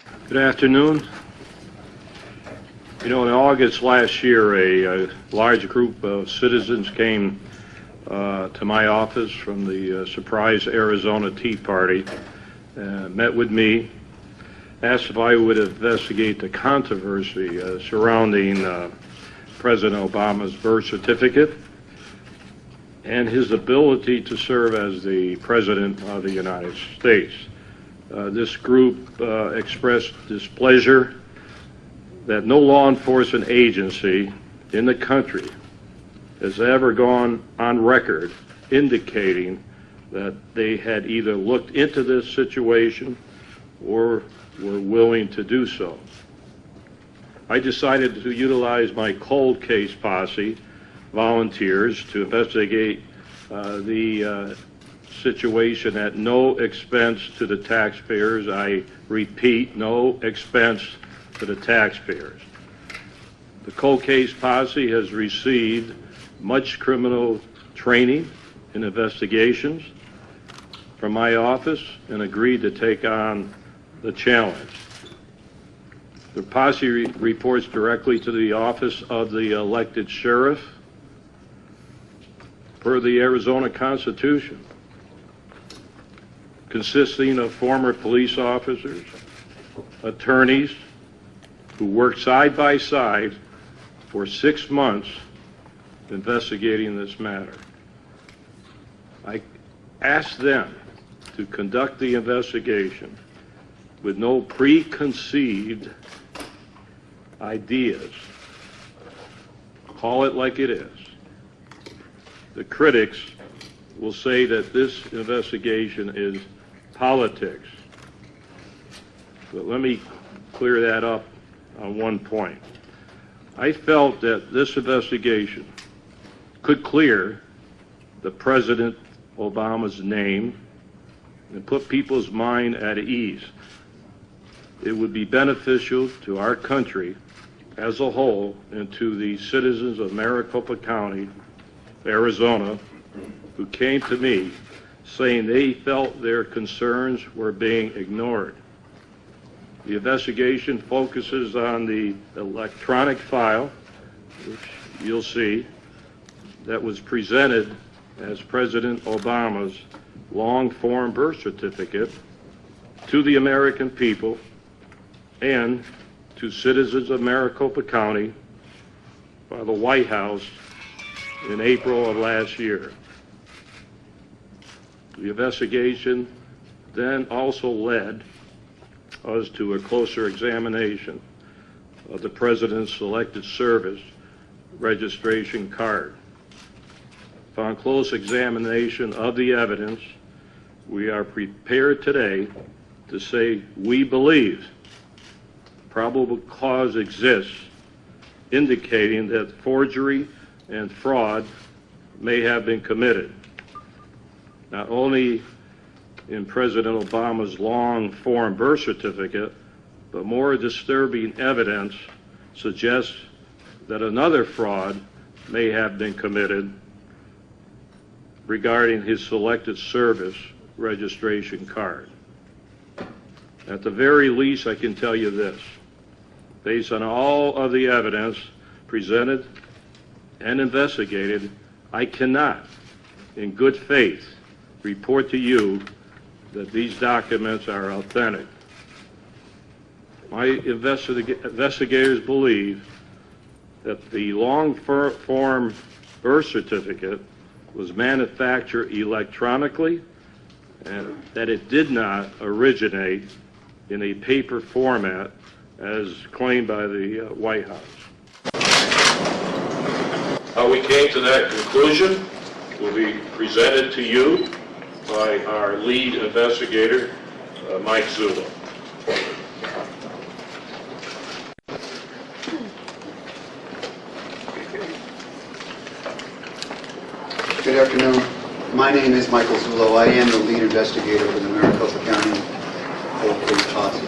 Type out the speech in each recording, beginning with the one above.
Good afternoon. You know, in August last year, a large group of citizens came to my office from the surprise Arizona Tea Party, met with me, asked if I would investigate the controversy surrounding President Obama's birth certificate and his ability to serve as the President of the United States. This group expressed displeasure that no law enforcement agency in the country has ever gone on record indicating that they had either looked into this situation or were willing to do so. I decided to utilize my cold case posse volunteers to investigate the situation at no expense to the taxpayers. I repeat, no expense to the taxpayers. The cold case posse has received much criminal training in investigations from my office and agreed to take on the challenge. The posse reports directly to the office of the elected sheriff per the Arizona Constitution, consisting of former police officers, attorneys, who worked side by side for 6 months investigating this matter. I asked them to conduct the investigation with no preconceived ideas. Call it like it is. The critics will say that this investigation is politics. But let me clear that up on one point. I felt that this investigation could clear the President Obama's name and put people's mind at ease. It would be beneficial to our country as a whole and to the citizens of Maricopa County, Arizona, who came to me saying they felt their concerns were being ignored. The investigation focuses on the electronic file, which you'll see, that was presented as President Obama's long-form birth certificate to the American people and to citizens of Maricopa County by the White House in April of last year. The investigation then also led us to a closer examination of the President's Selective Service registration card. Upon close examination of the evidence, we are prepared today to say we believe probable cause exists indicating that forgery and fraud may have been committed, not only in President Obama's long-form birth certificate, but more disturbing evidence suggests that another fraud may have been committed regarding his Selective Service registration card. At the very least, I can tell you this. Based on all of the evidence presented and investigated, I cannot, in good faith, report to you that these documents are authentic. My investigators believe that the long-form birth certificate was manufactured electronically and that it did not originate in a paper format as claimed by the White House. How we came to that conclusion will be presented to you by our lead investigator, Mike Zullo. Good afternoon. My name is Michael Zullo. I am the lead investigator for the Maricopa County Cold Case Posse.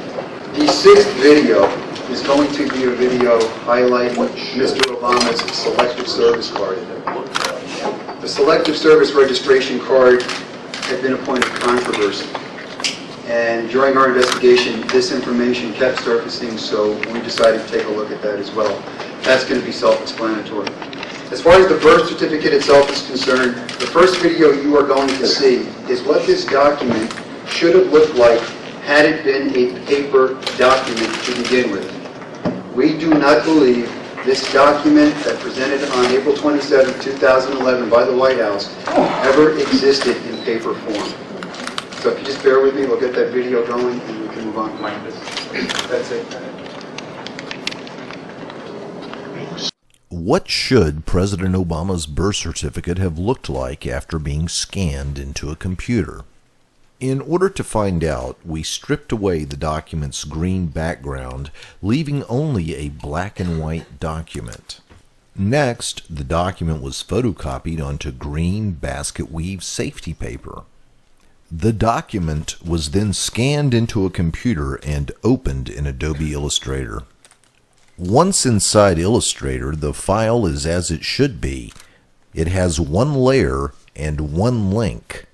The sixth video is going to be a video highlighting Mr. Obama's Selective Service card. The Selective Service registration card had been a point of controversy. And during our investigation, this information kept surfacing, so we decided to take a look at that as well. That's going to be self-explanatory. As far as the birth certificate itself is concerned, the first video you are going to see is what this document should have looked like had it been a paper document to begin with. We do not believe this document that presented on April 27, 2011 by the White House ever existed in paper form. So if you just bear with me, we'll get that video going and we can move on. That's it. What should President Obama's birth certificate have looked like after being scanned into a computer? In order to find out, we stripped away the document's green background, leaving only a black and white document. Next, the document was photocopied onto green basket weave safety paper. The document was then scanned into a computer and opened in Adobe Illustrator. Once inside Illustrator, the file is as it should be. It has one layer and one link.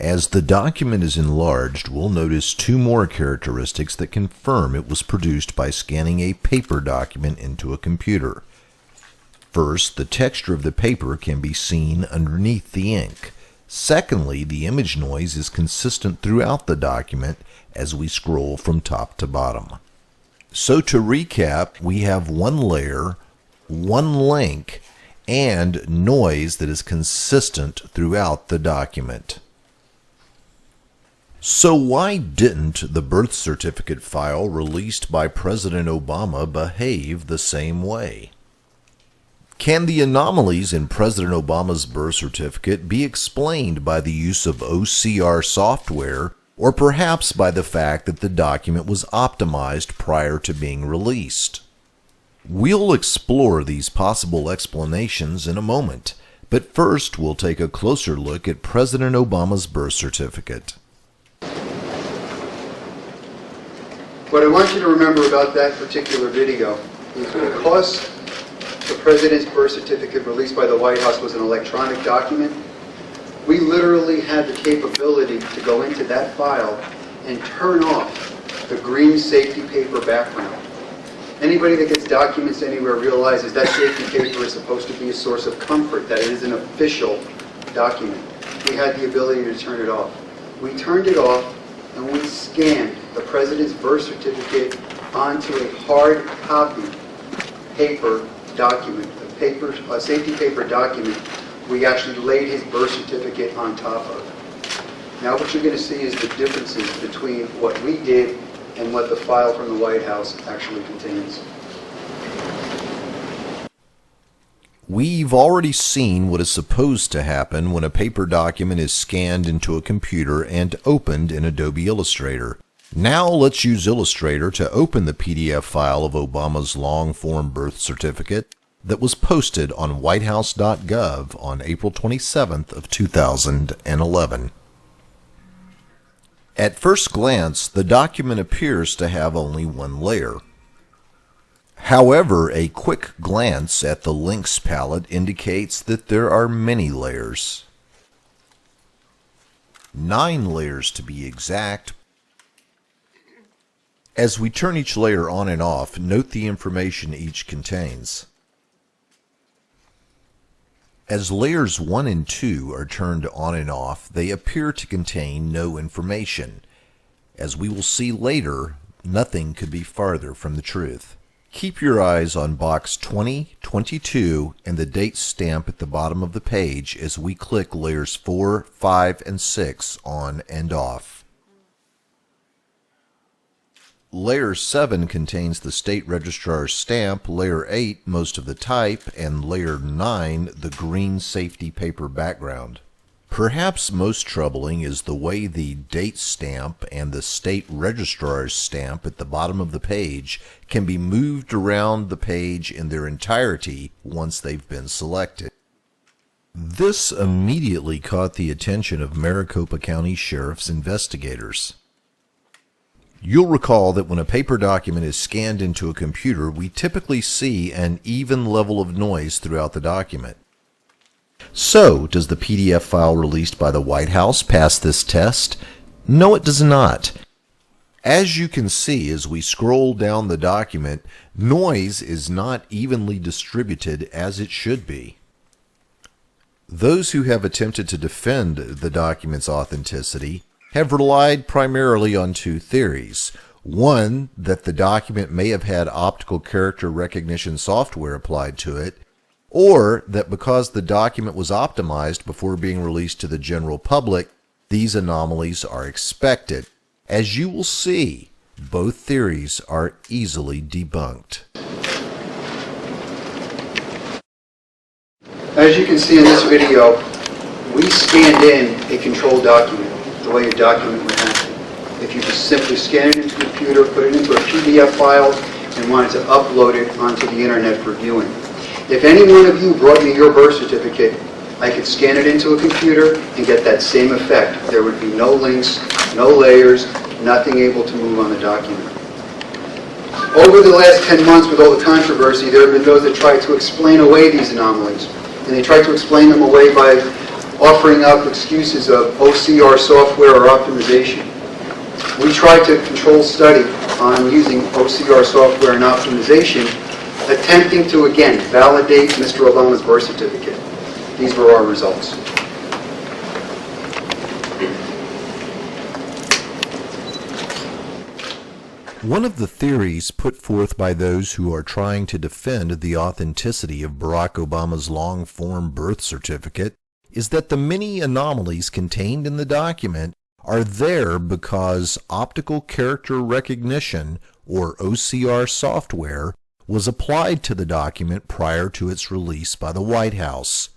As the document is enlarged, we'll notice two more characteristics that confirm it was produced by scanning a paper document into a computer. First, the texture of the paper can be seen underneath the ink. Secondly, the image noise is consistent throughout the document as we scroll from top to bottom. So to recap, we have one layer, one link, and noise that is consistent throughout the document. So why didn't the birth certificate file released by President Obama behave the same way? Can the anomalies in President Obama's birth certificate be explained by the use of OCR software, or perhaps by the fact that the document was optimized prior to being released? We'll explore these possible explanations in a moment, but first we'll take a closer look at President Obama's birth certificate. What I want you to remember about that particular video is because the President's birth certificate released by the White House was an electronic document, we literally had the capability to go into that file and turn off the green safety paper background. Anybody that gets documents anywhere realizes that safety paper is supposed to be a source of comfort, that it is an official document. We had the ability to turn it off. We turned it off and we scanned the President's birth certificate onto a hard copy paper document, a safety paper document. We actually laid his birth certificate on top of. Now what you're going to see is the differences between what we did and what the file from the White House actually contains. We've already seen what is supposed to happen when a paper document is scanned into a computer and opened in Adobe Illustrator. Now let's use Illustrator to open the PDF file of Obama's long-form birth certificate that was posted on whitehouse.gov on April 27th of 2011. At first glance, the document appears to have only one layer. However, a quick glance at the links palette indicates that there are many layers. 9 layers to be exact. As we turn each layer on and off, note the information each contains. As layers 1 and 2 are turned on and off, they appear to contain no information. As we will see later, nothing could be farther from the truth. Keep your eyes on box 20, 22, and the date stamp at the bottom of the page as we click layers 4, 5, and 6 on and off. Layer 7 contains the state registrar's stamp, Layer 8 most of the type, and Layer 9 the green safety paper background. Perhaps most troubling is the way the date stamp and the state registrar's stamp at the bottom of the page can be moved around the page in their entirety once they've been selected. This immediately caught the attention of Maricopa County Sheriff's investigators. You'll recall that when a paper document is scanned into a computer, we typically see an even level of noise throughout the document. So, does the PDF file released by the White House pass this test? No, it does not. As you can see as we scroll down the document, noise is not evenly distributed as it should be. Those who have attempted to defend the document's authenticity have relied primarily on two theories. One, that the document may have had optical character recognition software applied to it, or that because the document was optimized before being released to the general public, these anomalies are expected. As you will see, both theories are easily debunked. As you can see in this video, we scanned in a controlled document, the way a document would happen. If you just simply scan it into a computer, put it into a PDF file, and wanted to upload it onto the internet for viewing. If any one of you brought me your birth certificate, I could scan it into a computer and get that same effect. There would be no links, no layers, nothing able to move on the document. Over the last 10 months with all the controversy, there have been those that tried to explain away these anomalies. And they tried to explain them away by offering up excuses of OCR software or optimization. We tried to control study on using OCR software and optimization, attempting to, again, validate Mr. Obama's birth certificate. These were our results. One of the theories put forth by those who are trying to defend the authenticity of Barack Obama's long-form birth certificate is that the many anomalies contained in the document are there because optical character recognition, or OCR software, was applied to the document prior to its release by the White House.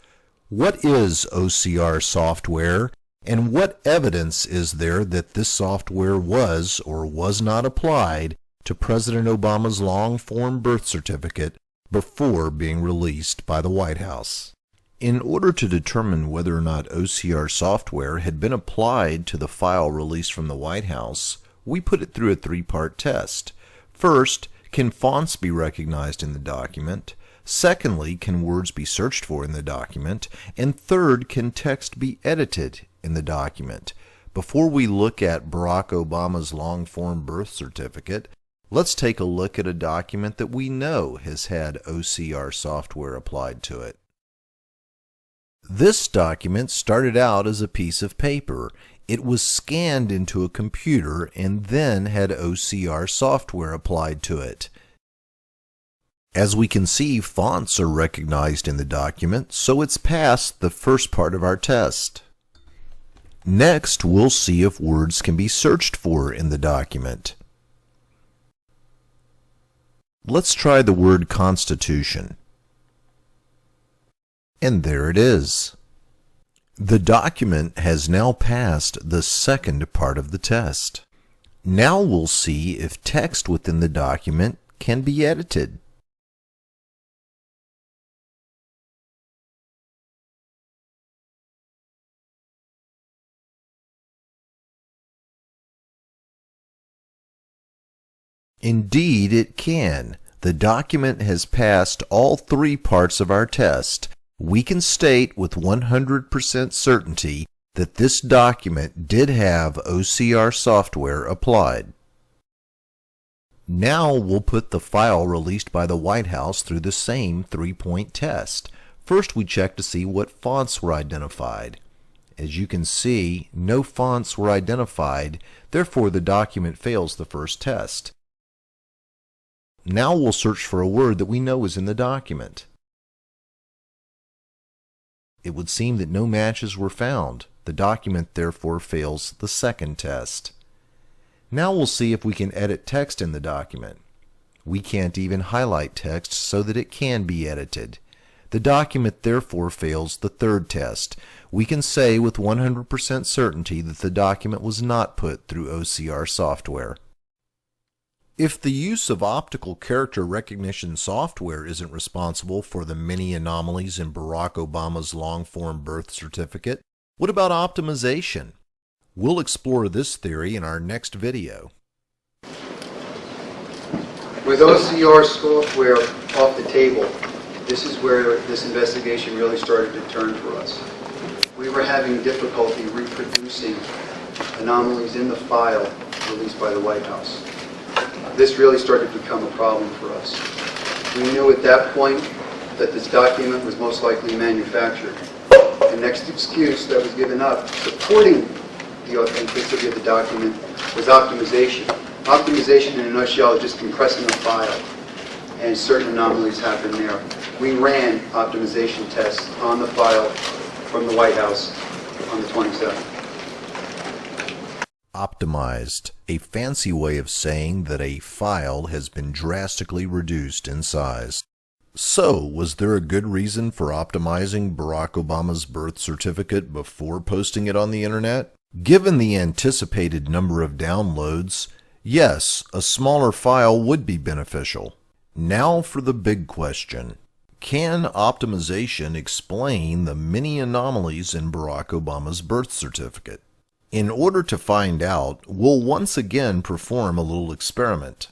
What is OCR software, and what evidence is there that this software was or was not applied to President Obama's long-form birth certificate before being released by the White House? In order to determine whether or not OCR software had been applied to the file released from the White House, we put it through a three-part test. First, can fonts be recognized in the document? Secondly, can words be searched for in the document? And third, can text be edited in the document? Before we look at Barack Obama's long-form birth certificate, let's take a look at a document that we know has had OCR software applied to it. This document started out as a piece of paper. It was scanned into a computer and then had OCR software applied to it. As we can see, fonts are recognized in the document, so it's passed the first part of our test. Next, we'll see if words can be searched for in the document. Let's try the word Constitution. And there it is. The document has now passed the second part of the test. Now we'll see if text within the document can be edited. Indeed, it can. The document has passed all three parts of our test. We can state with 100% certainty that this document did have OCR software applied. Now we'll put the file released by the White House through the same three-point test. First, we check to see what fonts were identified. As you can see, no fonts were identified, therefore the document fails the first test. Now we'll search for a word that we know is in the document. It would seem that no matches were found. The document therefore fails the second test. Now we'll see if we can edit text in the document. We can't even highlight text so that it can be edited. The document therefore fails the third test. We can say with 100% certainty that the document was not put through OCR software. If the use of optical character recognition software isn't responsible for the many anomalies in Barack Obama's long-form birth certificate, what about optimization? We'll explore this theory in our next video. With OCR software off the table, this is where this investigation really started to turn for us. We were having difficulty reproducing anomalies in the file released by the White House. This really started to become a problem for us. We knew at that point that this document was most likely manufactured. The next excuse that was given up supporting the authenticity of the document was optimization. Optimization, in a nutshell, is just compressing a file, and certain anomalies happen there. We ran optimization tests on the file from the White House on the 27th. Optimized, a fancy way of saying that a file has been drastically reduced in size. So, was there a good reason for optimizing Barack Obama's birth certificate before posting it on the internet? Given the anticipated number of downloads, yes, a smaller file would be beneficial. Now for the big question. Can optimization explain the many anomalies in Barack Obama's birth certificate? In order to find out, we'll once again perform a little experiment.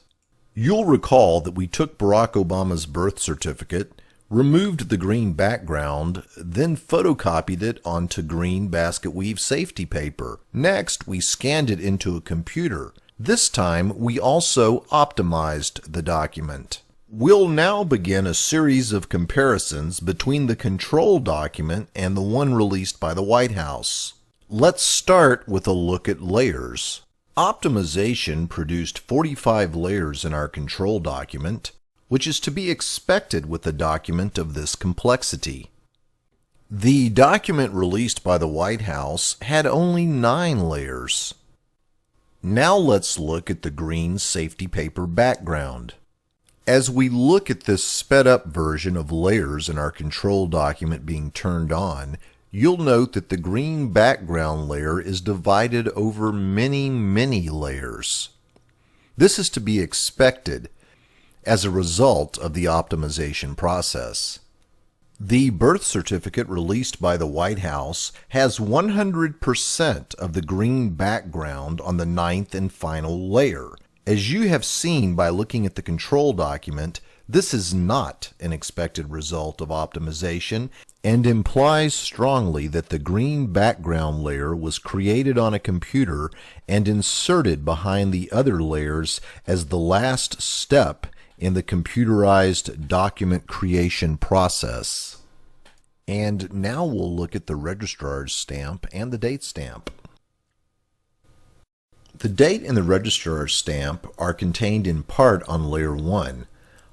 You'll recall that we took Barack Obama's birth certificate, removed the green background, then photocopied it onto green basket weave safety paper. Next, we scanned it into a computer. This time, we also optimized the document. We'll now begin a series of comparisons between the control document and the one released by the White House. Let's start with a look at layers. Optimization produced 45 layers in our control document, which is to be expected with a document of this complexity. The document released by the White House had only 9 layers. Now let's look at the green safety paper background. As we look at this sped up version of layers in our control document being turned on, you'll note that the green background layer is divided over many layers. This is to be expected as a result of the optimization process. The birth certificate released by the White House has 100% of the green background on the 9th and final layer. As you have seen by looking at the control document, this is not an expected result of optimization and implies strongly that the green background layer was created on a computer and inserted behind the other layers as the last step in the computerized document creation process. And now we'll look at the registrar's stamp and the date stamp. The date and the registrar's stamp are contained in part on layer 1.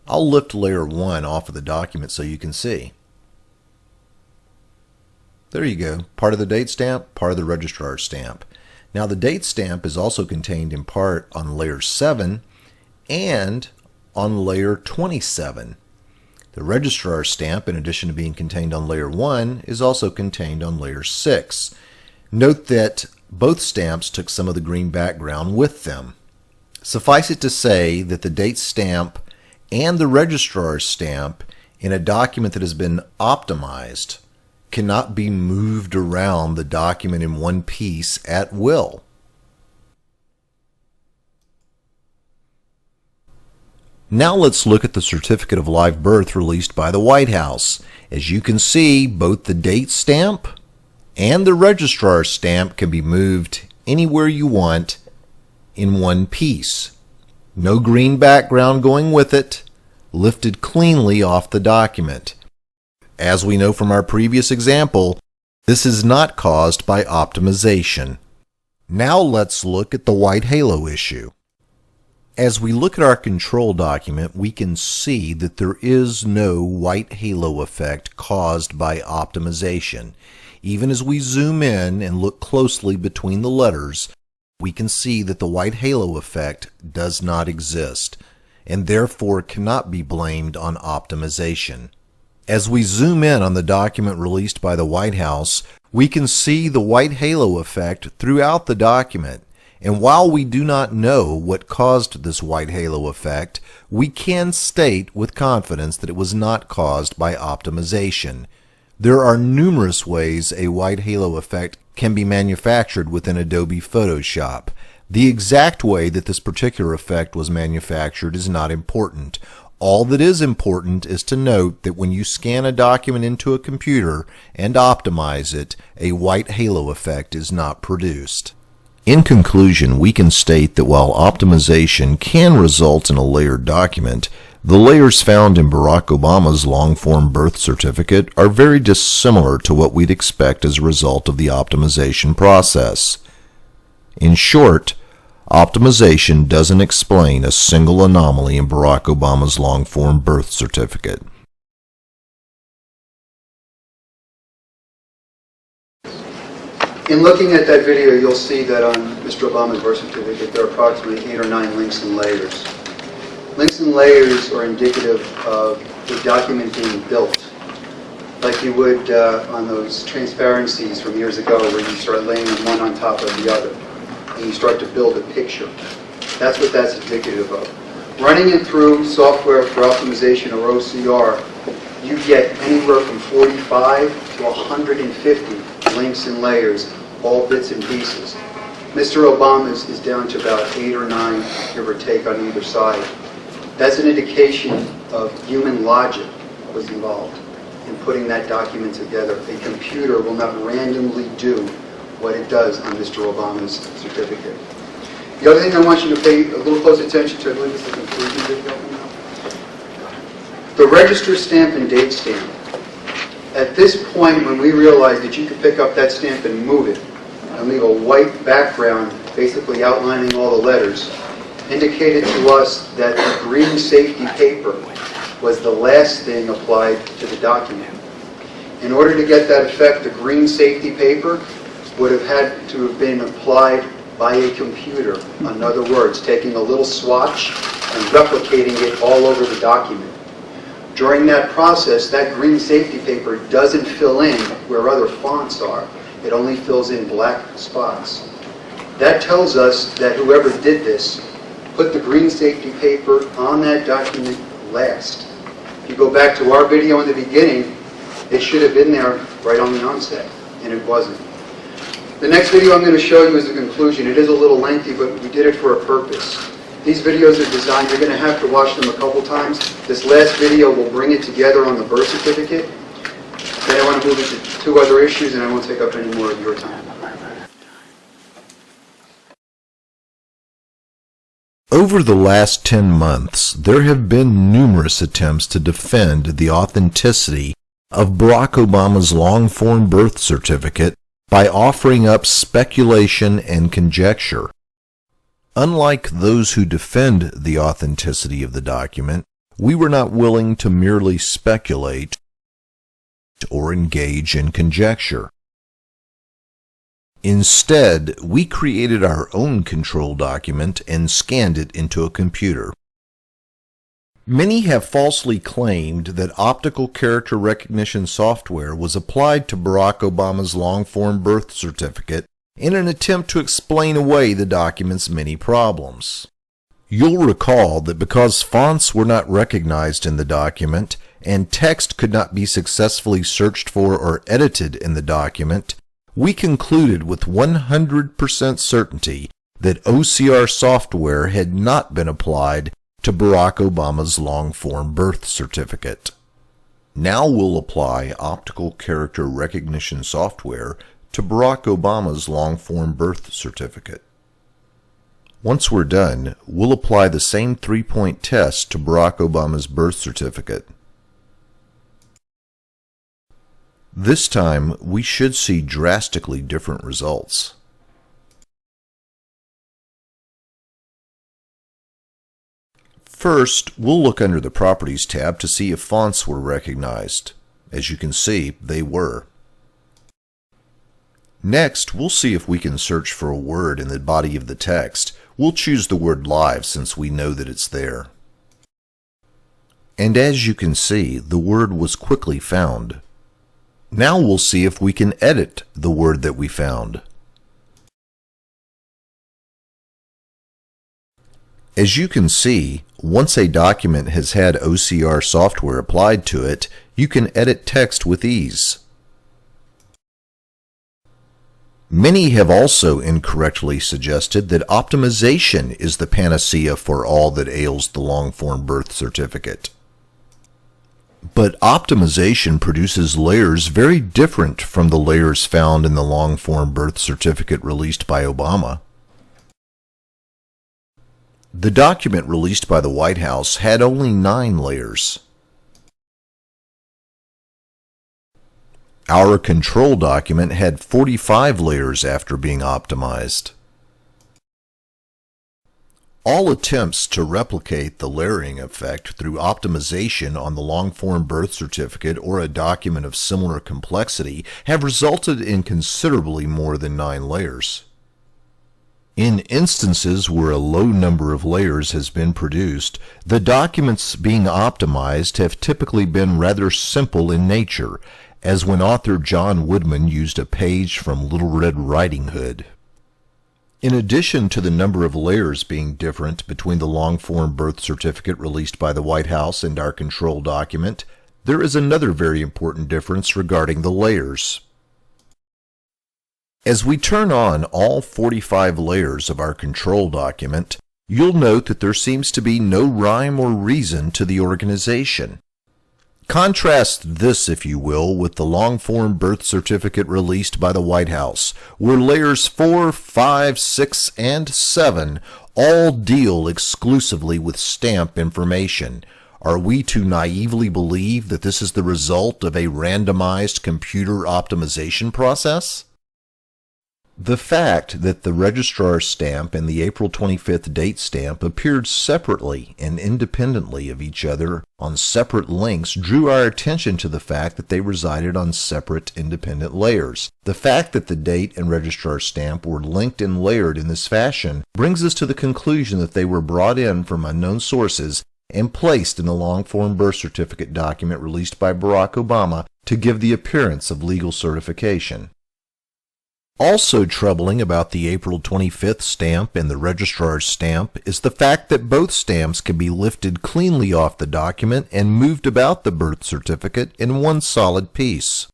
I'll lift layer 1 off of the document so you can see. There you go, part of the date stamp, part of the registrar's stamp. Now the date stamp is also contained in part on layer 7 and on layer 27. The registrar's stamp, in addition to being contained on layer 1, is also contained on layer 6. Note that both stamps took some of the green background with them. Suffice it to say that the date stamp and the registrar's stamp in a document that has been optimized cannot be moved around the document in one piece at will. Now let's look at the certificate of live birth released by the White House. As you can see, both the date stamp and the registrar's stamp can be moved anywhere you want in one piece. No green background going with it, lifted cleanly off the document. As we know from our previous example, this is not caused by optimization. Now let's look at the white halo issue. As we look at our control document, we can see that there is no white halo effect caused by optimization. Even as we zoom in and look closely between the letters, we can see that the white halo effect does not exist, and therefore cannot be blamed on optimization. As we zoom in on the document released by the White House, we can see the white halo effect throughout the document. And while we do not know what caused this white halo effect, we can state with confidence that it was not caused by optimization. There are numerous ways a white halo effect can be manufactured within Adobe Photoshop. The exact way that this particular effect was manufactured is not important. All that is important is to note that when you scan a document into a computer and optimize it, a white halo effect is not produced. In conclusion, we can state that while optimization can result in a layered document, the layers found in Barack Obama's long-form birth certificate are very dissimilar to what we'd expect as a result of the optimization process. In short, optimization doesn't explain a single anomaly in Barack Obama's long-form birth certificate. In looking at that video, you'll see that on Mr. Obama's birth certificate, there are approximately 8 or 9 links and layers. Links and layers are indicative of the document being built, like you would on those transparencies from years ago where you start laying them one on top of the other, and you start to build a picture. That's what that's indicative of. Running it through software for optimization or OCR, you get anywhere from 45 to 150 links and layers, all bits and pieces. Mr. Obama's is down to about 8 or 9, give or take, on either side. That's an indication of human logic was involved in putting that document together. A computer will not randomly do what it does on Mr. Obama's certificate. The other thing I want you to pay a little close attention to, I believe, is the conclusion video. The register stamp and date stamp. At this point, when we realized that you could pick up that stamp and move it and leave a white background basically outlining all the letters, indicated to us that the green safety paper was the last thing applied to the document. In order to get that effect, the green safety paper would have had to have been applied by a computer. In other words, taking a little swatch and replicating it all over the document. During that process, that green safety paper doesn't fill in where other fonts are. It only fills in black spots. That tells us that whoever did this put the green safety paper on that document last. If you go back to our video in the beginning, it should have been there right on the onset, and it wasn't. The next video I'm going to show you is the conclusion. It is a little lengthy, but we did it for a purpose. These videos are designed, you're going to have to watch them a couple times. This last video will bring it together on the birth certificate. Then I want to move into 2 other issues, and I won't take up any more of your time. Over the last 10 months, there have been numerous attempts to defend the authenticity of Barack Obama's long-form birth certificate by offering up speculation and conjecture. Unlike those who defend the authenticity of the document, we were not willing to merely speculate or engage in conjecture. Instead, we created our own control document and scanned it into a computer. Many have falsely claimed that optical character recognition software was applied to Barack Obama's long-form birth certificate in an attempt to explain away the document's many problems. You'll recall that because fonts were not recognized in the document and text could not be successfully searched for or edited in the document, we concluded with 100% certainty that OCR software had not been applied to Barack Obama's long-form birth certificate. Now we'll apply optical character recognition software to Barack Obama's long-form birth certificate. Once we're done, we'll apply the same 3-point test to Barack Obama's birth certificate. This time, we should see drastically different results. First, we'll look under the Properties tab to see if fonts were recognized. As you can see, they were. Next, we'll see if we can search for a word in the body of the text. We'll choose the word live since we know that it's there. And as you can see, the word was quickly found. Now we'll see if we can edit the word that we found. As you can see, once a document has had OCR software applied to it, you can edit text with ease. Many have also incorrectly suggested that optimization is the panacea for all that ails the long-form birth certificate. But optimization produces layers very different from the layers found in the long-form birth certificate released by Obama. The document released by the White House had only 9 layers. Our control document had 45 layers after being optimized. All attempts to replicate the layering effect through optimization on the long-form birth certificate or a document of similar complexity have resulted in considerably more than 9 layers. In instances where a low number of layers has been produced, the documents being optimized have typically been rather simple in nature, as when author John Woodman used a page from Little Red Riding Hood. In addition to the number of layers being different between the long-form birth certificate released by the White House and our control document, there is another very important difference regarding the layers. As we turn on all 45 layers of our control document, you'll note that there seems to be no rhyme or reason to the organization. Contrast this, if you will, with the long-form birth certificate released by the White House, where layers 4, 5, 6, and 7 all deal exclusively with stamp information. Are we to naively believe that this is the result of a randomized computer optimization process? The fact that the registrar's stamp and the April 25th date stamp appeared separately and independently of each other on separate links drew our attention to the fact that they resided on separate independent layers. The fact that the date and registrar's stamp were linked and layered in this fashion brings us to the conclusion that they were brought in from unknown sources and placed in the long-form birth certificate document released by Barack Obama to give the appearance of legal certification. Also troubling about the April 25th stamp and the registrar's stamp is the fact that both stamps can be lifted cleanly off the document and moved about the birth certificate in one solid piece.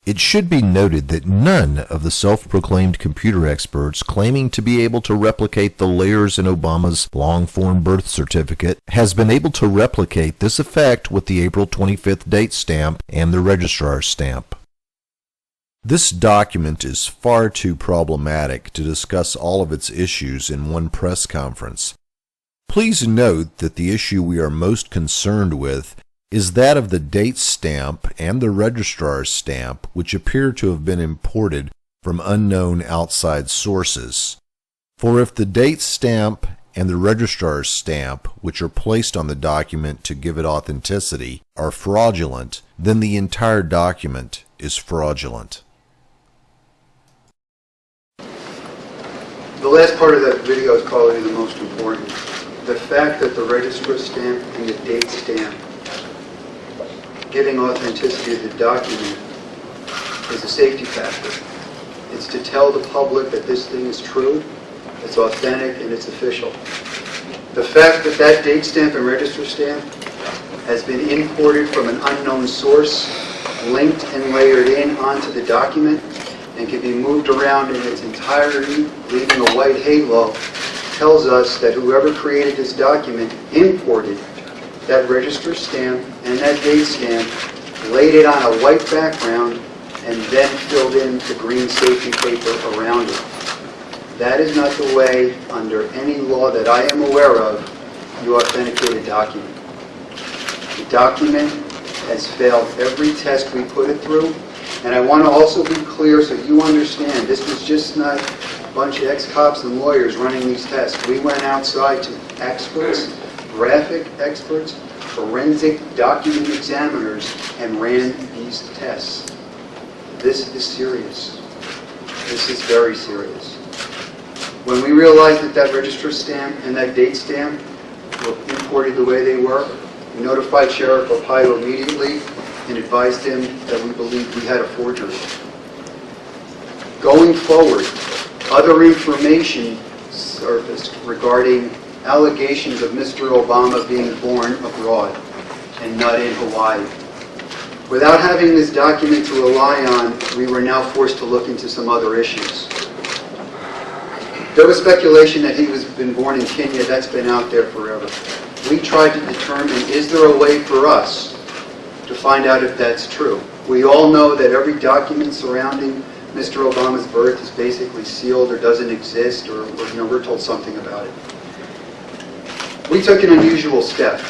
It should be noted that none of the self-proclaimed computer experts claiming to be able to replicate the layers in Obama's long-form birth certificate has been able to replicate this effect with the April 25th date stamp and the registrar's stamp. This document is far too problematic to discuss all of its issues in one press conference. Please note that the issue we are most concerned with is that of the date stamp and the registrar's stamp, which appear to have been imported from unknown outside sources. For if the date stamp and the registrar's stamp, which are placed on the document to give it authenticity, are fraudulent, then the entire document is fraudulent. The last part of that video is probably the most important. The fact that the registrar stamp and the date stamp giving authenticity to the document is a safety factor. It's to tell the public that this thing is true, it's authentic, and it's official. The fact that that date stamp and register stamp has been imported from an unknown source, linked and layered in onto the document, and can be moved around in its entirety, leaving a white halo, tells us that whoever created this document imported that register stamp and that date stamp, laid it on a white background, and then filled in the green safety paper around it. That is not the way, under any law that I am aware of, you authenticate a document. The document has failed every test we put it through. And I want to also be clear so you understand, this was just not a bunch of ex-cops and lawyers running these tests. We went outside to experts, graphic experts, forensic document examiners, and ran these tests. This is serious. This is very serious. When we realized that that register stamp and that date stamp were imported the way they were, we notified Sheriff Arpaio immediately and advised him that we believed we had a forgery. Going forward, other information surfaced regarding allegations of Mr. Obama being born abroad and not in Hawaii. Without having this document to rely on, we were now forced to look into some other issues. There was speculation that he was been born in Kenya. That's been out there forever. We tried to determine, is there a way for us to find out if that's true? We all know that every document surrounding Mr. Obama's birth is basically sealed or doesn't exist, or we're told something about it. We took an unusual step.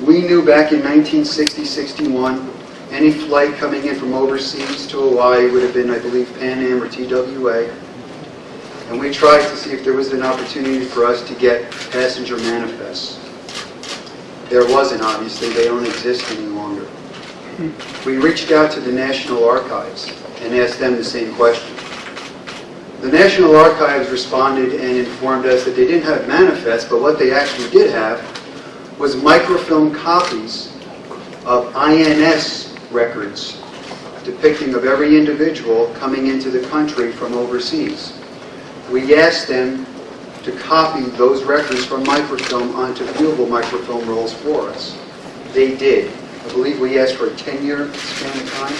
We knew back in 1960-61, any flight coming in from overseas to Hawaii would have been, I believe, Pan Am or TWA. And we tried to see if there was an opportunity for us to get passenger manifests. There wasn't, obviously. They don't exist any longer. We reached out to the National Archives and asked them the same question. The National Archives responded and informed us that they didn't have manifests, but what they actually did have was microfilm copies of INS records depicting of every individual coming into the country from overseas. We asked them to copy those records from microfilm onto viewable microfilm rolls for us. They did. I believe we asked for a 10-year span of time,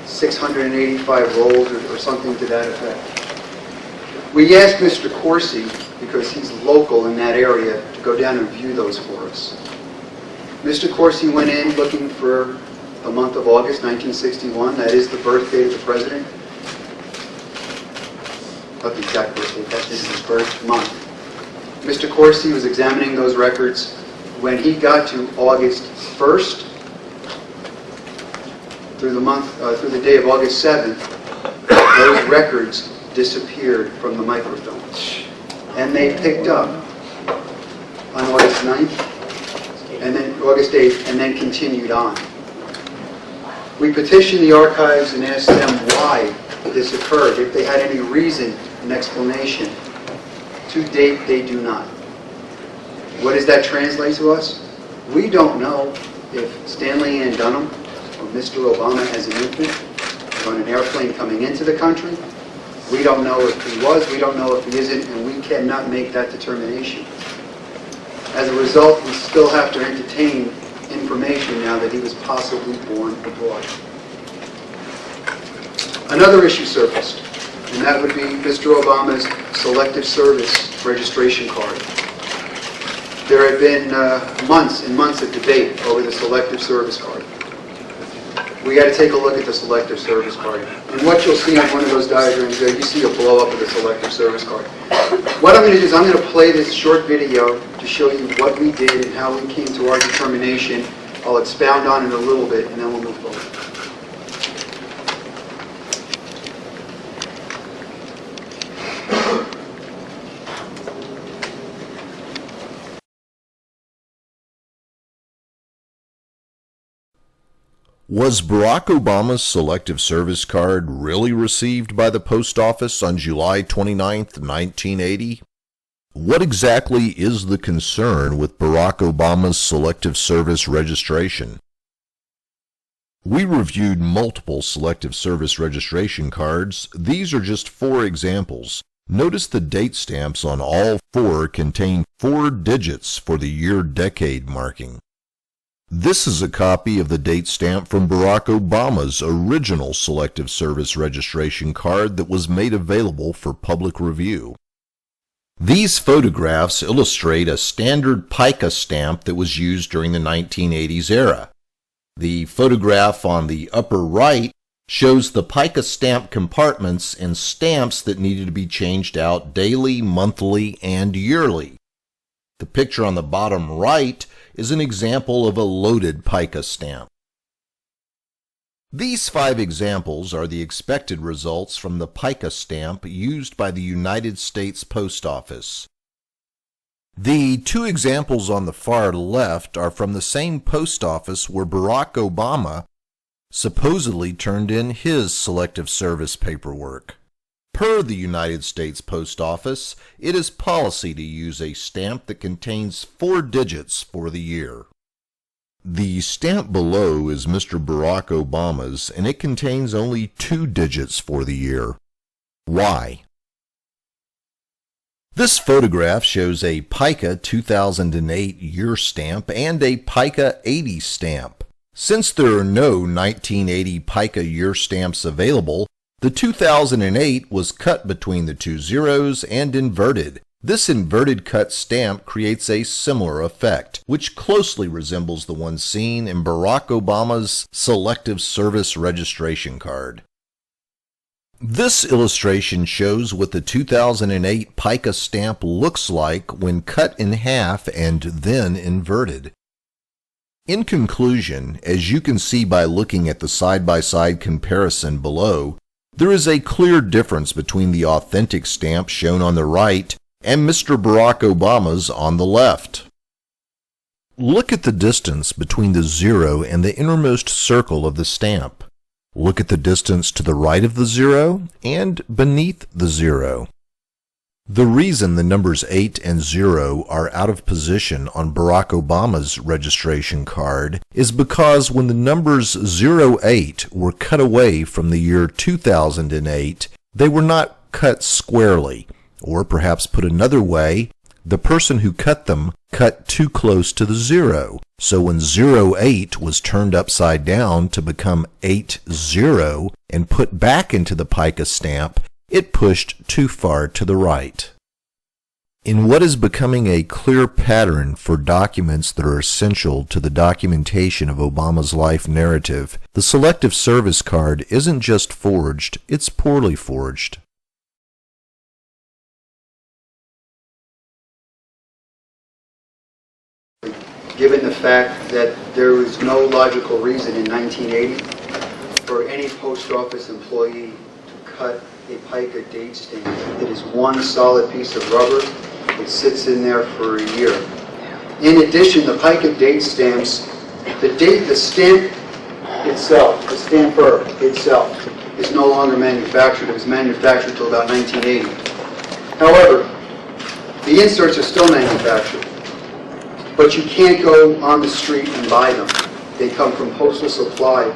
685 rolls or something to that effect. We asked Mr. Corsi, because he's local in that area, to go down and view those for us. Mr. Corsi went in looking for the month of August 1961. That is the birth date of the president. Not the exact birth date, that is his birth month. Mr. Corsi was examining those records. When he got to August 1st, through the day of August 7th, those records disappeared from the microfilm. And they picked up on August 9th, and then August 8th, and then continued on. We petitioned the archives and asked them why this occurred, if they had any reason, an explanation. To date, they do not. What does that translate to us? We don't know if Stanley Ann Dunham or Mr. Obama as an infant on an airplane coming into the country. We don't know if he was, we don't know if he isn't, and we cannot make that determination. As a result, we still have to entertain information now that he was possibly born abroad. Another issue surfaced, and that would be Mr. Obama's Selective Service registration card. There have been months and months of debate over the Selective Service card. We got to take a look at the Selective Service card. And what you'll see on one of those diagrams there, you see a blow-up of the Selective Service card. What I'm going to do is I'm going to play this short video to show you what we did and how we came to our determination. I'll expound on it a little bit, and then we'll move forward. Was Barack Obama's Selective Service card really received by the post office on July 29, 1980? What exactly is the concern with Barack Obama's Selective Service registration? We reviewed multiple Selective Service registration cards. These are just 4 examples. Notice the date stamps on all 4 contain 4 digits for the year-decade marking. This is a copy of the date stamp from Barack Obama's original Selective Service registration card that was made available for public review. These photographs illustrate a standard pica stamp that was used during the 1980s era. The photograph on the upper right shows the pica stamp compartments and stamps that needed to be changed out daily, monthly, and yearly. The picture on the bottom right is an example of a loaded pica stamp. These 5 examples are the expected results from the pica stamp used by the United States Post Office. The 2 examples on the far left are from the same post office where Barack Obama supposedly turned in his Selective Service paperwork. Per the United States Post Office, it is policy to use a stamp that contains 4 digits for the year. The stamp below is Mr. Barack Obama's, and it contains only 2 digits for the year. Why? This photograph shows a pica 2008 year stamp and a pica 80 stamp. Since there are no 1980 pica year stamps available, the 2008 was cut between the 2 zeros and inverted. This inverted cut stamp creates a similar effect, which closely resembles the one seen in Barack Obama's Selective Service registration card. This illustration shows what the 2008 pica stamp looks like when cut in half and then inverted. In conclusion, as you can see by looking at the side-by-side comparison below, there is a clear difference between the authentic stamp shown on the right and Mr. Barack Obama's on the left. Look at the distance between the 0 and the innermost circle of the stamp. Look at the distance to the right of the 0 and beneath the 0. The reason the numbers 8 and 0 are out of position on Barack Obama's registration card is because when the numbers 08 were cut away from the year 2008, they were not cut squarely, or perhaps put another way, the person who cut them cut too close to the 0. So when 08 was turned upside down to become 80 and put back into the pica stamp, it pushed too far to the right. In what is becoming a clear pattern for documents that are essential to the documentation of Obama's life narrative, the Selective Service Card isn't just forged, it's poorly forged. Given the fact that there was no logical reason in 1980 for any post office employee to cut a pica date stamp. It is one solid piece of rubber. It sits in there for a year. In addition, the pica date stamps, the stamp itself, the stamper itself, is no longer manufactured. It was manufactured until about 1980. However, the inserts are still manufactured. But you can't go on the street and buy them. They come from postal supply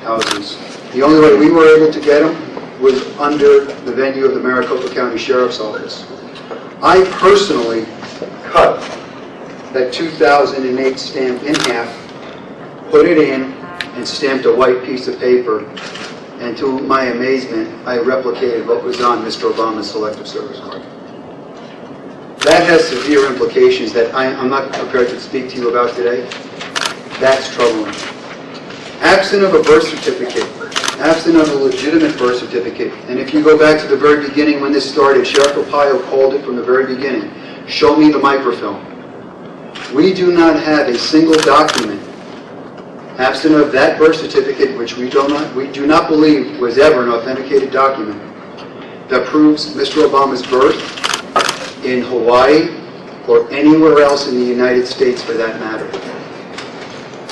houses. The only way we were able to get them was under the venue of the Maricopa County Sheriff's Office. I personally cut that 2008 stamp in half, put it in, and stamped a white piece of paper. And to my amazement, I replicated what was on Mr. Obama's Selective Service Card. That has severe implications that I'm not prepared to speak to you about today. That's troubling. Absent of a birth certificate, absent of a legitimate birth certificate, and if you go back to the very beginning when this started, Sheriff Arpaio called it from the very beginning, show me the microfilm. We do not have a single document, absent of that birth certificate, which we do not believe was ever an authenticated document, that proves Mr. Obama's birth in Hawaii or anywhere else in the United States for that matter.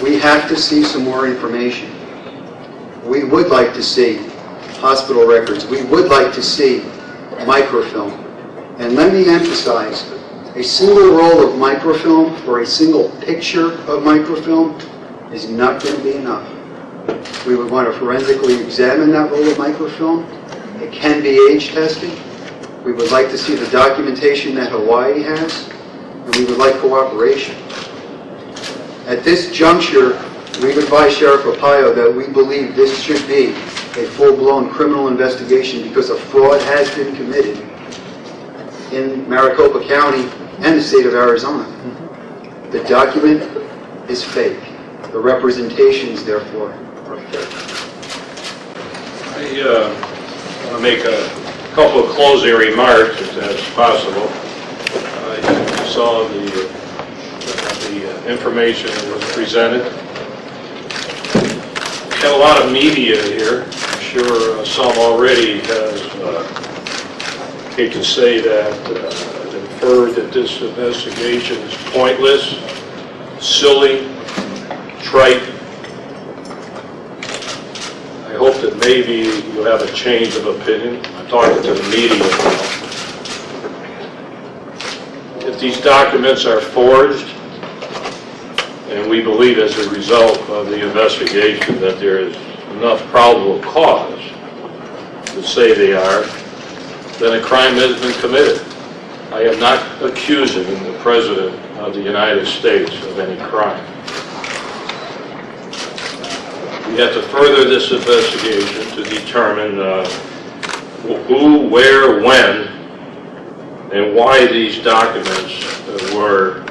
We have to see some more information. We would like to see hospital records. We would like to see microfilm. And let me emphasize, a single roll of microfilm or a single picture of microfilm is not going to be enough. We would want to forensically examine that roll of microfilm. It can be age tested. We would like to see the documentation that Hawaii has, and we would like cooperation. At this juncture, we advise Sheriff Arpaio that we believe this should be a full-blown criminal investigation because a fraud has been committed in Maricopa County and the state of Arizona. The document is fake. The representations, therefore, are fake. I want to make a couple of closing remarks, if that's possible. You saw the information that was presented. We have a lot of media here. I'm sure some already has, hate to say that, inferred that this investigation is pointless, silly, trite. I hope that maybe you'll have a change of opinion. I'm talking to the media now. If these documents are forged, and we believe as a result of the investigation that there is enough probable cause to say they are, then a crime has been committed. I am not accusing the President of the United States of any crime. We have to further this investigation to determine who, where, when, and why these documents were,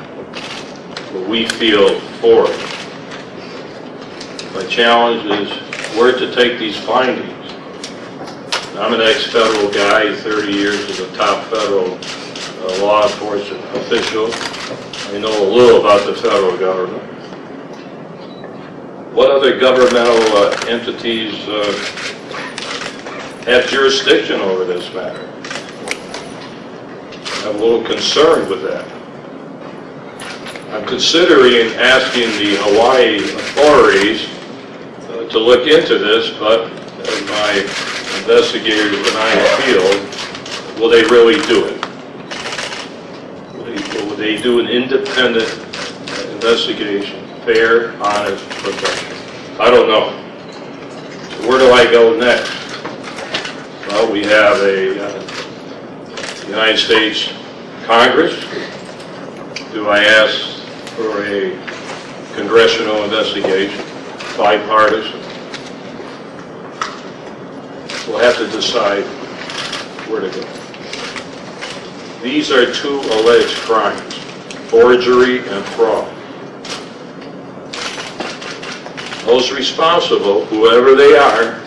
what we feel, forged. My challenge is where to take these findings. I'm an ex-federal guy, 30 years as a top federal law enforcement official. I know a little about the federal government. What other governmental entities have jurisdiction over this matter? I'm a little concerned with that. I'm considering asking the Hawaii authorities to look into this, but as my investigators and I feel, will they really do it? Will they do an independent investigation, fair, honest, professional? I don't know. So where do I go next? Well, we have a United States Congress. Do I ask for a congressional investigation, bipartisan? We'll have to decide where to go. These are two alleged crimes, forgery and fraud. Those responsible, whoever they are,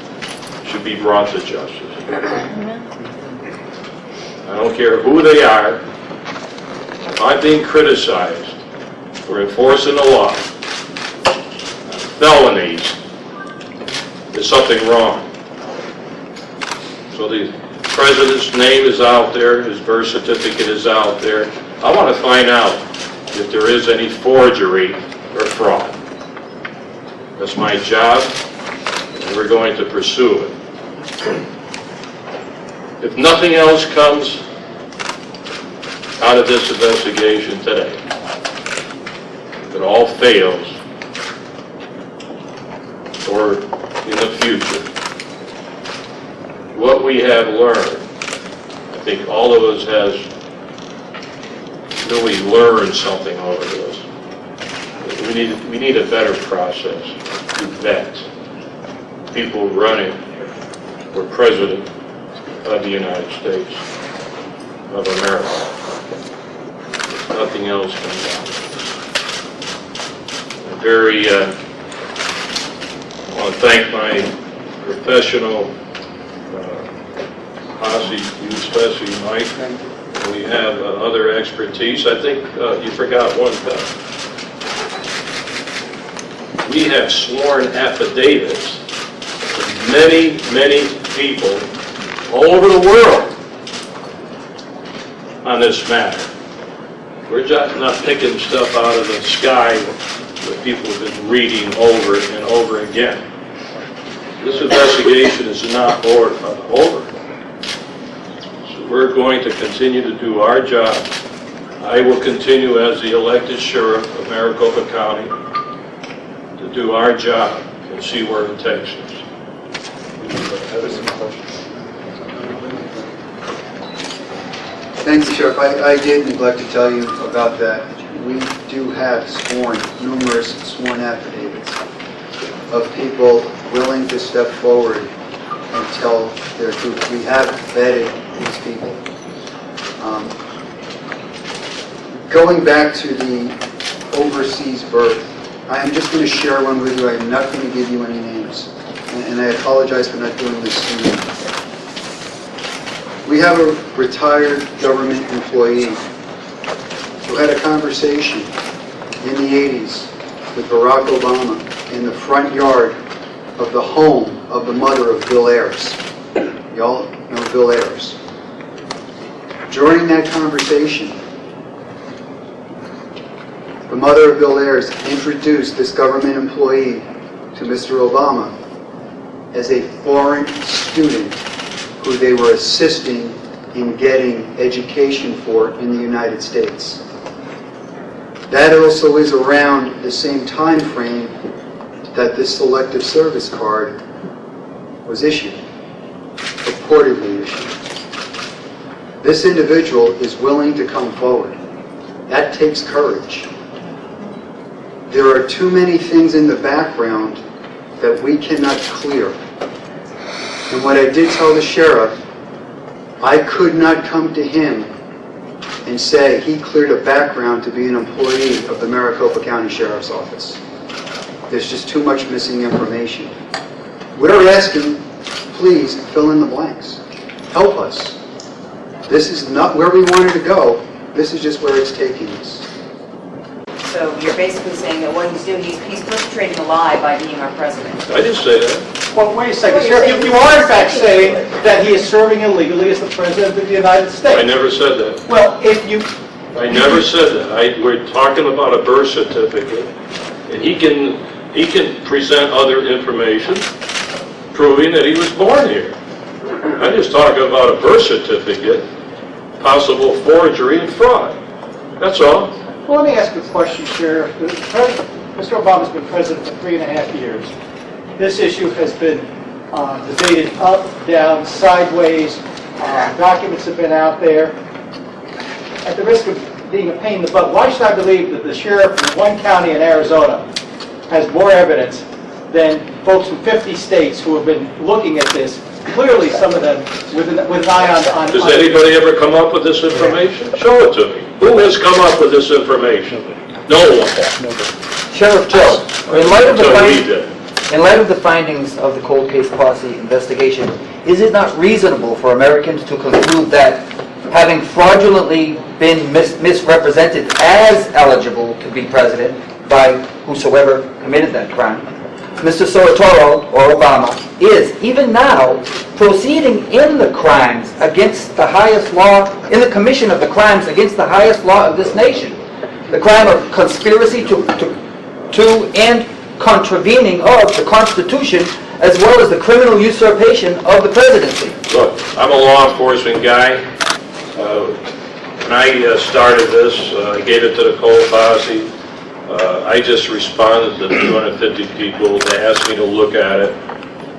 should be brought to justice. I don't care who they are. If I'm being criticized for enforcing the law, felonies, there's something wrong. So the president's name is out there, his birth certificate is out there. I want to find out if there is any forgery or fraud. That's my job, and we're going to pursue it. If nothing else comes out of this investigation today, if it all fails, or in the future, what we have learned, I think all of us has really learned something over this. We need a better process to vet people running for president of the United States of America. Nothing else can be done. I want to thank my professional posse, you especially, Mike. We have other expertise. I think you forgot one thing. We have sworn affidavits from many, many people all over the world on this matter. We're just not picking stuff out of the sky that people have been reading over and over again. This investigation is not over. So we're going to continue to do our job. I will continue as the elected sheriff of Maricopa County to do our job and see where it takes us. Thank you, Sheriff. I did neglect to tell you about that. We do have numerous sworn affidavits of people willing to step forward and tell their truth. We have vetted these people. Going back to the overseas birth, I am just going to share one with you. I am not going to give you any names. And I apologize for not doing this sooner. We have a retired government employee who had a conversation in the 80s with Barack Obama in the front yard of the home of the mother of Bill Ayers. Y'all know Bill Ayers. During that conversation, the mother of Bill Ayers introduced this government employee to Mr. Obama as a foreign student who they were assisting in getting education for in the United States. That also is around the same time frame that this selective service card was issued, purportedly issued. This individual is willing to come forward. That takes courage. There are too many things in the background that we cannot clear. And what I did tell the sheriff, I could not come to him and say he cleared a background to be an employee of the Maricopa County Sheriff's Office. There's just too much missing information. We're asking, please fill in the blanks. Help us. This is not where we wanted to go. This is just where it's taking us. So you're basically saying that what he's doing, he's perpetrating a lie by being our president. I didn't say that. Well, wait a second, Well, sir. you're saying You are in fact saying that he is serving illegally as the President of the United States. I never said that. Well, if you... I never said that. We're talking about a birth certificate, and he can present other information proving that he was born here. I'm just talking about a birth certificate, possible forgery and fraud. That's all. Well, let me ask you a question, Sheriff. Mr. Obama's been president for 3.5 years. This issue has been debated up, down, sideways. Documents have been out there. At the risk of being a pain in the butt, why should I believe that the sheriff from one county in Arizona has more evidence than folks from 50 states who have been looking at this? Clearly, some of them with an eye on... Does anybody ever come up with this information? Show it to me. Who has come up with this information? No one. Sheriff Joe, in light of the findings of the cold case posse investigation, is it not reasonable for Americans to conclude that having fraudulently been misrepresented as eligible to be president by whosoever committed that crime, Mr. Soetoro, or Obama, is, even now, proceeding in the crimes against the highest law, in the commission of the crimes against the highest law of this nation? The crime of conspiracy to and contravening of the Constitution, as well as the criminal usurpation of the presidency. Look, I'm a law enforcement guy. When I started this, I gave it to the cold posse. I just responded to 250 people. They asked me to look at it.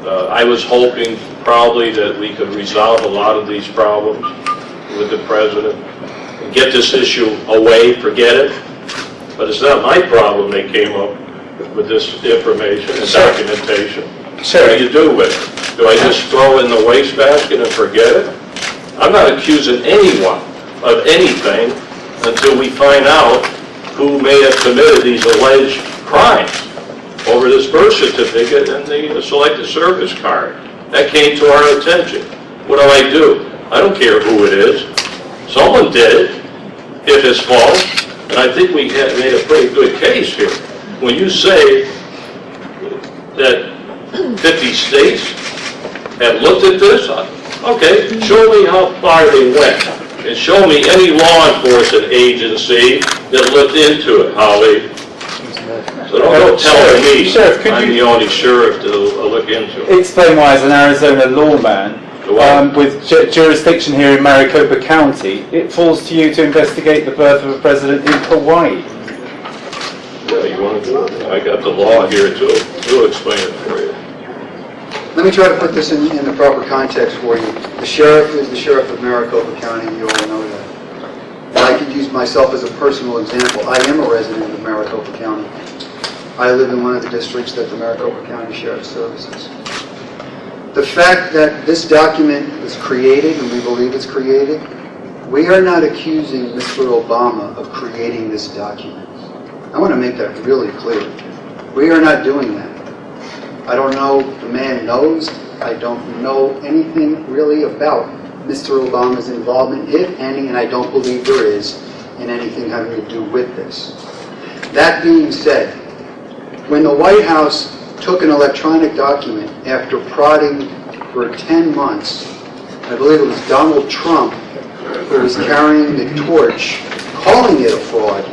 I was hoping probably that we could resolve a lot of these problems with the president and get this issue away, forget it. But it's not my problem they came up with this information and documentation. What do you do with it? Do I just throw it in the wastebasket and forget it? I'm not accusing anyone of anything until we find out who may have committed these alleged crimes over this birth certificate and the selective service card. That came to our attention. What do? I don't care who it is. Someone did it, if it's false, and I think we made a pretty good case here. When you say that 50 states have looked at this, okay, show me how far they went. And show me any law enforcement agency that looked into it, Holly. So don't tell me Sheriff, I'm the only sheriff to look into it. Explain why, as an Arizona lawman, with jurisdiction here in Maricopa County, it falls to you to investigate the birth of a president in Hawaii. Yeah, you want to do it? I got the law here too. We'll explain it for you. Let me try to put this in the proper context for you. The sheriff is the sheriff of Maricopa County, you all know that. And I could use myself as a personal example. I am a resident of Maricopa County. I live in one of the districts that the Maricopa County Sheriff services. The fact that this document was created, and we believe it's created, we are not accusing Mr. Obama of creating this document. I want to make that really clear. We are not doing that. I don't know if the man knows. I don't know anything really about Mr. Obama's involvement, if any, and I don't believe there is, in anything having to do with this. That being said, when the White House took an electronic document after prodding for 10 months, I believe it was Donald Trump who was carrying the torch, calling it a fraud.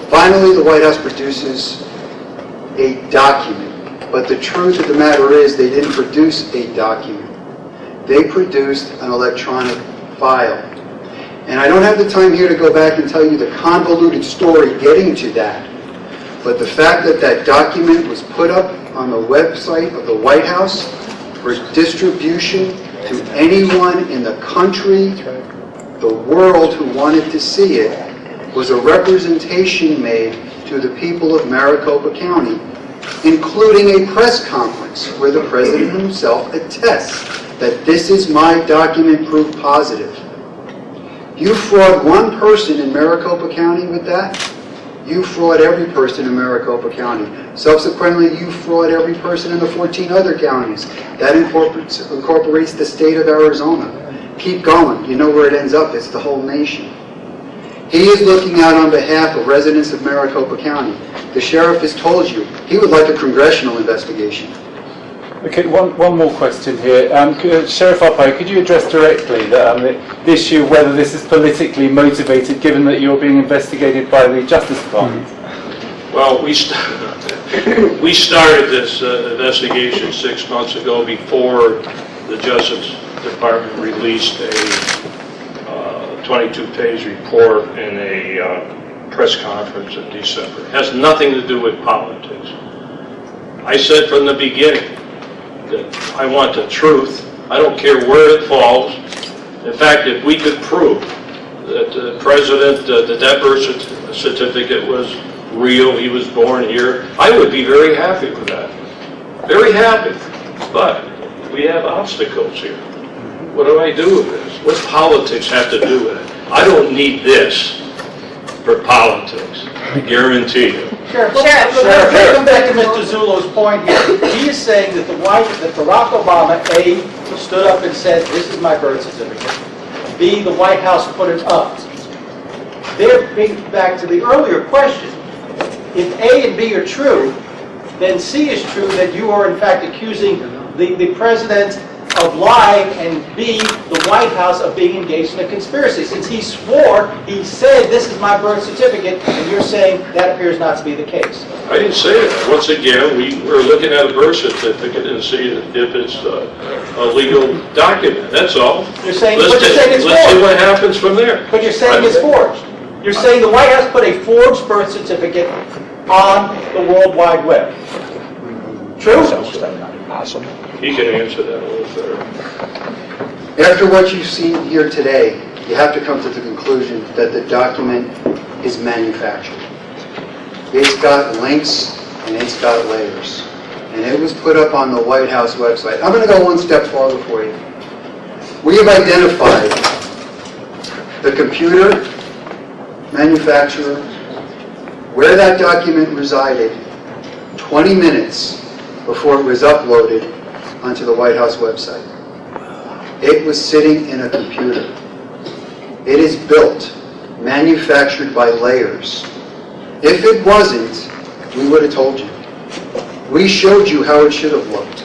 Finally, the White House produces a document. But the truth of the matter is they didn't produce a document. They produced an electronic file. And I don't have the time here to go back and tell you the convoluted story getting to that. But the fact that that document was put up on the website of the White House for distribution to anyone in the country, the world who wanted to see it, was a representation made to the people of Maricopa County, including a press conference where the president himself attests that this is my document proof positive. You fraud one person in Maricopa County with that, You fraud every person in Maricopa County. Subsequently, you fraud every person in the 14 other counties. That incorporates the state of Arizona. Keep going. You know where it ends up. It's the whole nation. He is looking out on behalf of residents of Maricopa County. The sheriff has told you he would like a congressional investigation. Okay, one more question here. Sheriff Arpaio, could you address directly the issue of whether this is politically motivated, given that you're being investigated by the Justice Department? Well, we started this investigation 6 months ago before the Justice Department released a 22-page report in a press conference in December. It has nothing to do with politics. I said from the beginning that I want the truth. I don't care where it falls. In fact, if we could prove that the president, that birth certificate was real, he was born here, I would be very happy with that. Very happy. But we have obstacles here. What do I do with this? What does politics have to do with it? I don't need this for politics. I guarantee you. Sheriff, let's come back to Mr. Zullo's point here. He is saying that that Barack Obama, A, stood up and said, this is my birth certificate. B, the White House put it up. There, back to the earlier question, if A and B are true, then C is true that you are in fact accusing the president of lying, and B, the White House of being engaged in a conspiracy. Since he swore, he said, this is my birth certificate, and you're saying that appears not to be the case. I didn't say that. Once again, we're looking at a birth certificate and see if it's a legal document. That's all. You're saying, let's see what happens from there. But you're saying it's forged. You're saying the White House put a forged birth certificate on the World Wide Web. True? He can answer that a little better. After what you've seen here today, you have to come to the conclusion that the document is manufactured. It's got links and it's got layers. And it was put up on the White House website. I'm going to go one step farther for you. We have identified the computer manufacturer, where that document resided 20 minutes before it was uploaded onto the White House website. It was sitting in a computer. It is built, manufactured by layers. If it wasn't, we would have told you. We showed you how it should have looked.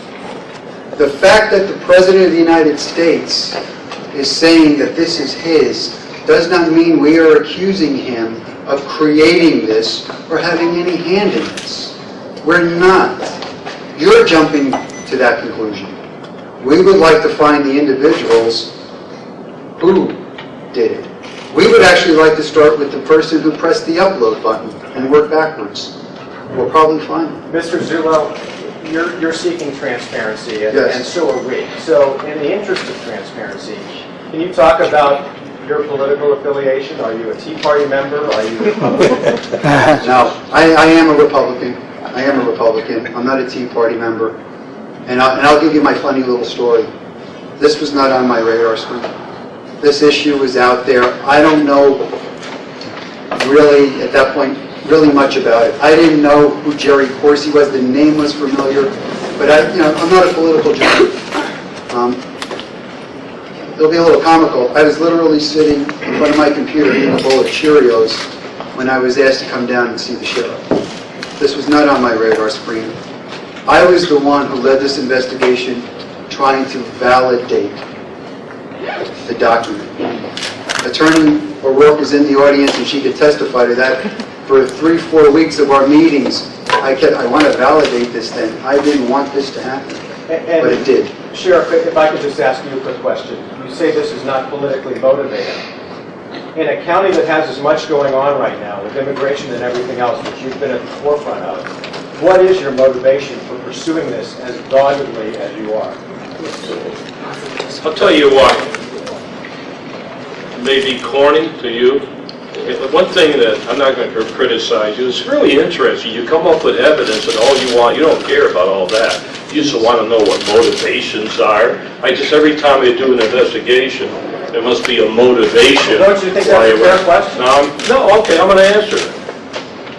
The fact that the President of the United States is saying that this is his does not mean we are accusing him of creating this or having any hand in this. We're not. You're jumping to that conclusion. We would like to find the individuals who did it. We would actually like to start with the person who pressed the upload button and work backwards. We'll probably find them. Mr. Zullo, you're seeking transparency, and, Yes. and so are we. So in the interest of transparency, can you talk about your political affiliation? Are you a Tea Party member? Are you a Republican? No, I am a Republican. I am a Republican. I'm not a Tea Party member. And I'll give you my funny little story. This was not on my radar screen. This issue was out there. I don't know really, at that point, really much about it. I didn't know who Jerry Corsi was. The name was familiar. But I'm not a political junkie. It'll be a little comical. I was literally sitting in front of my computer eating a bowl of Cheerios when I was asked to come down and see the sheriff. This was not on my radar screen. I was the one who led this investigation trying to validate the document. Attorney O'Rourke is in the audience and she could testify to that. For 3-4 weeks of our meetings, I want to validate this thing. I didn't want this to happen, but it did. Sheriff, if I could just ask you a quick question. You say this is not politically motivated. In a county that has as much going on right now with immigration and everything else, which you've been at the forefront of, what is your motivation for pursuing this as doggedly as you are? I'll tell you what. It may be corny to you. One thing that I'm not going to criticize you, it's really interesting. You come up with evidence and all you want, you don't care about all that. You just want to know what motivations are. Every time I do an investigation, there must be a motivation. Don't you think that's a fair question? No, okay, I'm going to answer it.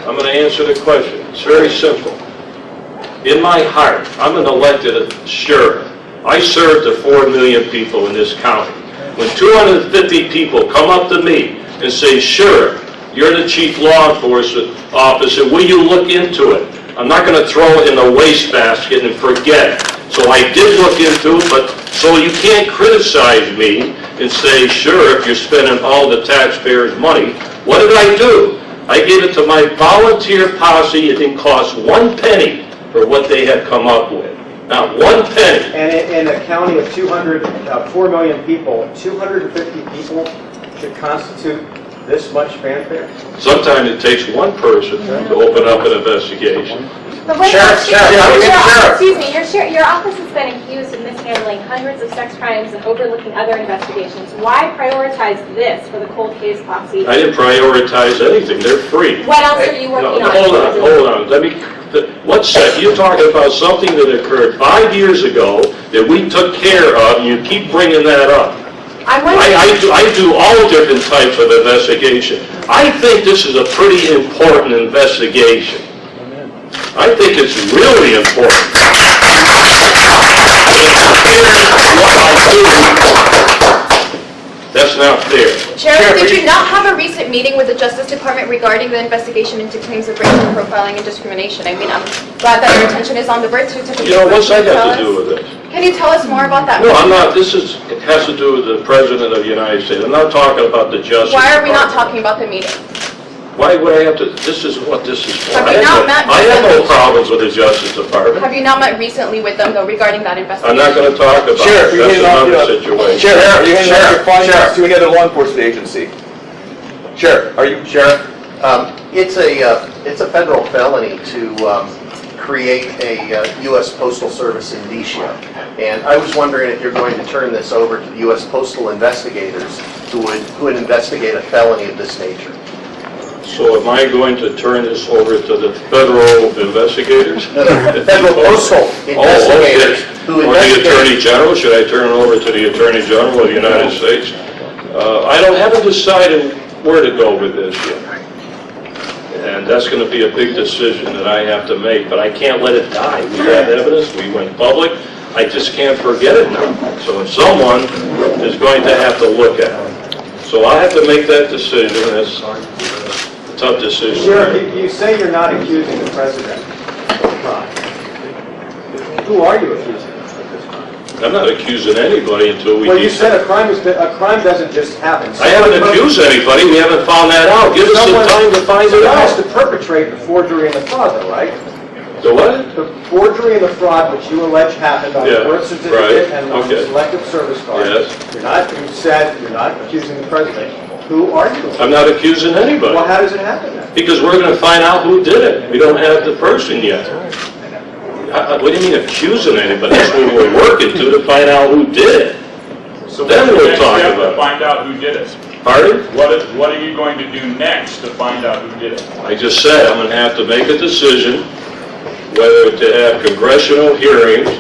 I'm going to answer the question. It's very simple. In my heart, I'm an elected sheriff. I serve the 4 million people in this county. When 250 people come up to me and say, Sheriff, you're the chief law enforcement officer, will you look into it? I'm not going to throw it in the wastebasket and forget it. So I did look into it, but so you can't criticize me and say, Sheriff, you're spending all the taxpayers' money. What did I do? I gave it to my volunteer posse. It didn't cost 1 penny for what they had come up with. Not 1 penny. And in a county of 4 million people, 250 people should constitute this much fanfare? Sometimes it takes one person to open up an investigation. But wait, Sheriff, excuse me, your office has been accused of mishandling hundreds of sex crimes and overlooking other investigations. Why prioritize this for the cold case posse? I didn't prioritize anything. They're free. What else are you working on? Hold on. What's that? You're talking about something that occurred 5 years ago that we took care of, and you keep bringing that up. I do all different types of investigation. I think this is a pretty important investigation. I think it's really important. That's not fair. Sheriff, did you not have a recent meeting with the Justice Department regarding the investigation into claims of racial profiling and discrimination? I mean, I'm glad that your attention is on the birth certificate. You know, what's that got to do with this? Can you tell us more about that? No, I'm not. It has to do with the President of the United States. I'm not talking about the Justice Why are we not Department. talking about the meeting? Why would I have to? This is what this is for. Have you not met I have no recently? problems with the Justice Department. Have you not met recently with them, though, regarding that investigation? I'm not going to talk about it. That's another situation. Sheriff, you're handing out your findings to any other law enforcement agency. Sheriff, are you, Sheriff? It's a federal felony to create a U.S. Postal Service indicia. And I was wondering if you're going to turn this over to the U.S. Postal investigators who would investigate a felony of this nature. So am I going to turn this over to the federal investigators? The federal postal investigators who Or the investigate. Attorney General? Should I turn it over to the Attorney General of the United States? I haven't decided where to go with this yet. And that's going to be a big decision that I have to make, but I can't let it die. We have evidence, we went public, I just can't forget it now. So someone is going to have to look at it. So I have to make that decision, and it's a tough decision. Sheriff, you say you're not accusing the President of crime. Who are you accusing? I'm not accusing anybody until we... Well, you said a crime doesn't just happen. I haven't accused anybody, we haven't found that out. Give us some time to find it Someone has out. to perpetrate the forgery and the fraud, though, right? The what? The forgery and the fraud which you allege happened on Yeah, the birth certificate right, and on the okay. selective service card. Yes. You said you're not accusing the President. Who are you? I'm not accusing anybody. Well, how does it happen then? Because we're going to find out who did it. We don't have the person yet. What do you mean accusing anybody? That's what we're working to find out who did it. So Then what's the we'll next talk step about to it. find out who did it? Pardon? What are you going to do next to find out who did it? I just said I'm going to have to make a decision whether to have congressional hearings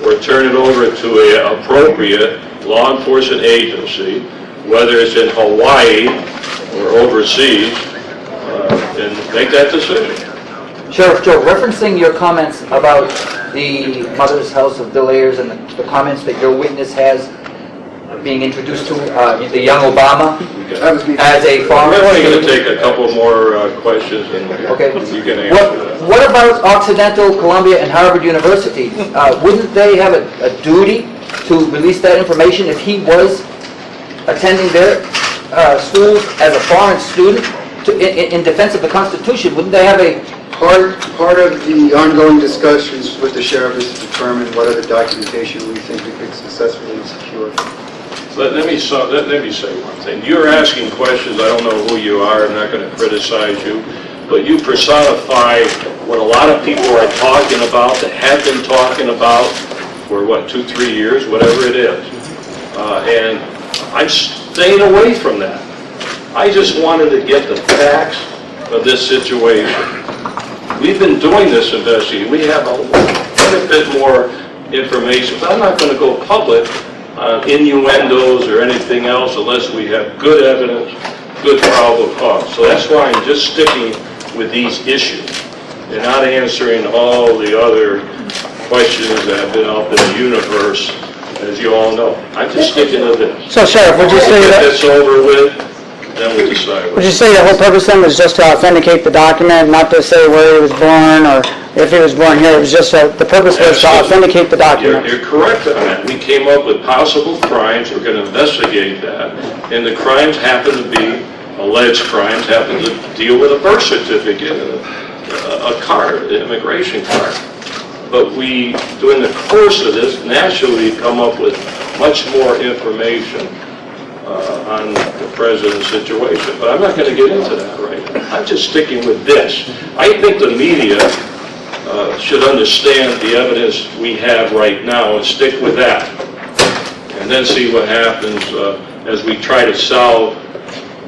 or turn it over to an appropriate law enforcement agency, whether it's in Hawaii or overseas, and make that decision. Sheriff Joe, referencing your comments about the Mother's House of Delayers and the comments that your witness has being introduced to the young Obama as a foreign I'm only going student. to take a couple more questions, and Okay. you can answer that. What about Occidental, Columbia, and Harvard University? Wouldn't they have a duty to release that information if he was attending their schools as a foreign student in defense of the Constitution? Wouldn't they have a... Part of the ongoing discussions with the sheriff is to determine what other documentation we think we could successfully secure. Let me say one thing. You're asking questions. I don't know who you are. I'm not going to criticize you. But you personify what a lot of people are talking about, that have been talking about for, 2-3 years, whatever it is. And I'm staying away from that. I just wanted to get the facts of this situation. We've been doing this investigation. We have quite a bit more information, but I'm not going to go public on innuendos or anything else unless we have good evidence, good probable cause. So that's why I'm just sticking with these issues. They're not answering all the other questions that have been out in the universe, as you all know. I'm just sticking to this. So, Sheriff, would you say Get that... this over with, then we'll decide. Would you say the whole purpose then was just to authenticate the document, not to say where he was born or if he was born here? It was just the purpose was to authenticate the document. You're correct on that. We came up with possible crimes. We're going to investigate that. And the crimes happen to be, alleged crimes, happen to deal with a birth certificate, a card, an immigration card. But we, during the course of this, naturally come up with much more information on the president's situation. But I'm not going to get into that right now. I'm just sticking with this. I think the media should understand the evidence we have right now and stick with that. And then see what happens as we try to solve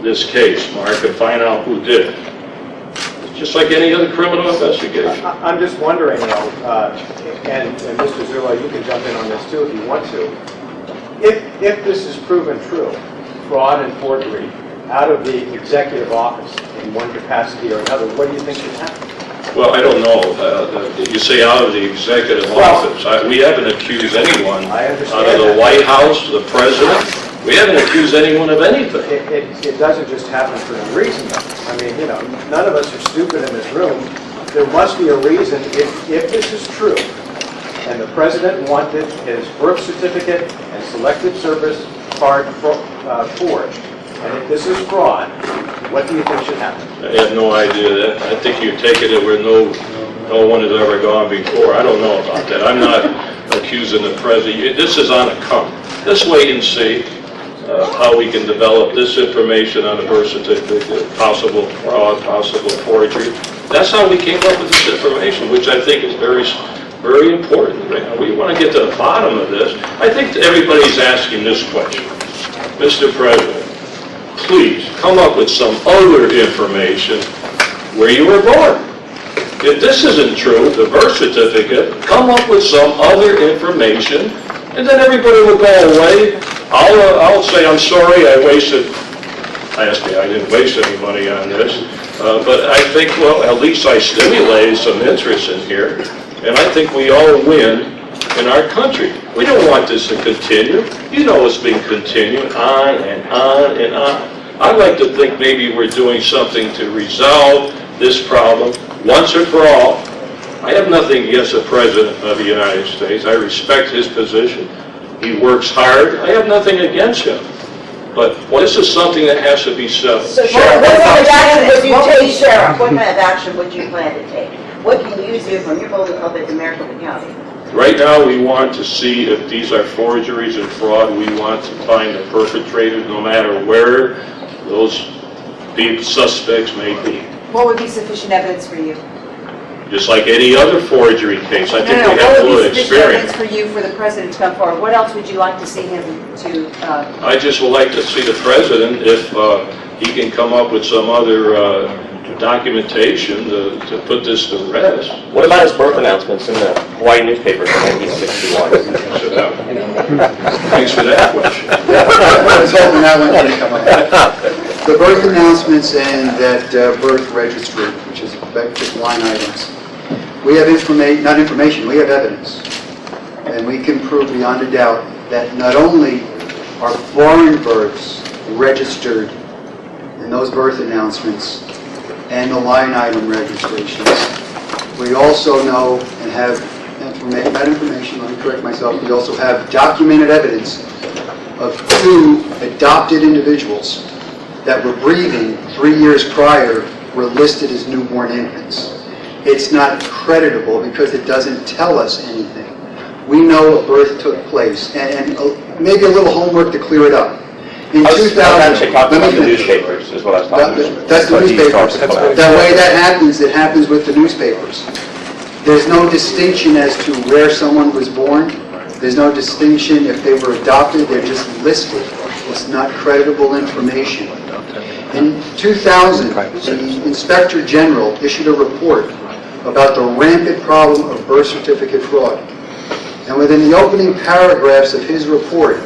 this case, Mark, and find out who did it. Just like any other criminal investigation. I'm just wondering, though, and Mr. Zullo, you can jump in on this too if you want to. If this is proven true, fraud and forgery, out of the executive office in one capacity or another, what do you think should happen? Well, I don't know. You say out of the executive office. We haven't accused anyone out of the White House, the president. We haven't accused anyone of anything. It doesn't just happen for no reason. I mean, you know, none of us are stupid in this room. There must be a reason if this is true, and the president wanted his birth certificate and selective service card forged, and if this is fraud, what do you think should happen? I have no idea. I think you're taking it where no one has ever gone before. I don't know about that. I'm not accusing the president. This is on a come. Let's wait and see how we can develop this information on the birth certificate, possible fraud, possible forgery. That's how we came up with this information, which I think is very, very important. We want to get to the bottom of this. I think everybody's asking this question. Mr. President, please come up with some other information where you were born. If this isn't true, the birth certificate, come up with some other information, and then everybody will go away. I'll say, I'm sorry, I didn't waste any money on this, but I think, well, at least I stimulated some interest in here, and I think we all win in our country. We don't want this to continue. You know it's been continuing on and on and on. I'd like to think maybe we're doing something to resolve this problem once and for all. I have nothing against the President of the United States. I respect his position. He works hard. I have nothing against him. But this is something that has to be settled. So what kind of action would you take, Sheriff? What kind of action would you plan to take? What can you do from your holding office in Maricopa County? Right now, we want to see if these are forgeries and fraud. We want to find the perpetrators, no matter where those suspects may be. What would be sufficient evidence for you? Just like any other forgery case, I think we have What a would little be sufficient evidence experience. for you for the president to come forward? What else would you like to see him to? I just would like to see the president, if he can come up with some other documentation to put this to rest. What about his birth announcements in the Hawaii newspaper in 1961? Thanks for that question. I was hoping that one didn't come up. The birth announcements and that birth registry, which is just line items. We have not information, we have evidence. And we can prove beyond a doubt that not only are foreign births registered in those birth announcements and the line item registrations, we also know and have not information, let me correct myself, we also have documented evidence of 2 adopted individuals that were breathing 3 years prior were listed as newborn infants. It's not creditable because it doesn't tell us anything. We know a birth took place, and maybe a little homework to clear it up. In 2000, actually talking about the newspapers is what I was talking about. That's the newspapers. The way that happens, it happens with the newspapers. There's no distinction as to where someone was born. There's no distinction if they were adopted. They're just listed. It's not creditable information. In 2000, the Inspector General issued a report about the rampant problem of birth certificate fraud. And within the opening paragraphs of his report,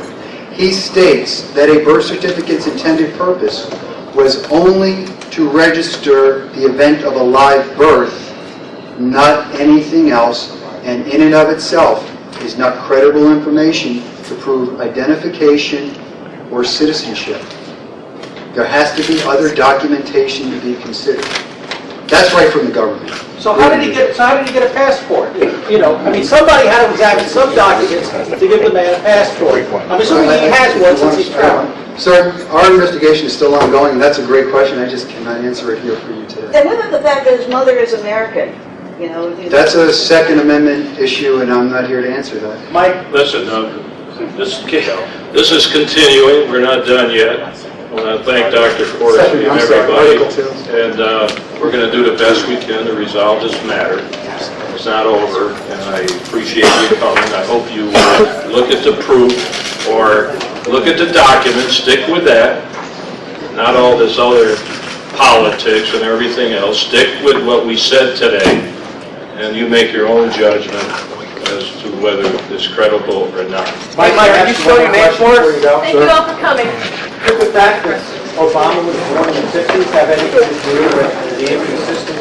he states that a birth certificate's intended purpose was only to register the event of a live birth, not anything else, and in and of itself is not credible information to prove identification or citizenship. There has to be other documentation to be considered. That's right from the government. So how did he get a passport? You know, I mean, somebody had to examine some documents to give the man a passport. I'm assuming he has one since he's traveling. Sir, our investigation is still ongoing, and that's a great question. I just cannot answer it here for you today. Then what about the fact that his mother is American? You know, That's a Second Amendment issue, and I'm not here to answer that. Mike? Listen, this is continuing. We're not done yet. I want to thank Dr. Corsi and everybody, and we're going to do the best we can to resolve this matter. It's not over, and I appreciate you coming. I hope you look at the proof or look at the documents, stick with that, not all this other politics and everything else. Stick with what we said today, and you make your own judgment as to whether it's credible or not. Mike, can you spell your name for us? Thank you all for coming. Did the fact that Obama was born in the 50s have anything to do with the inconsistencies?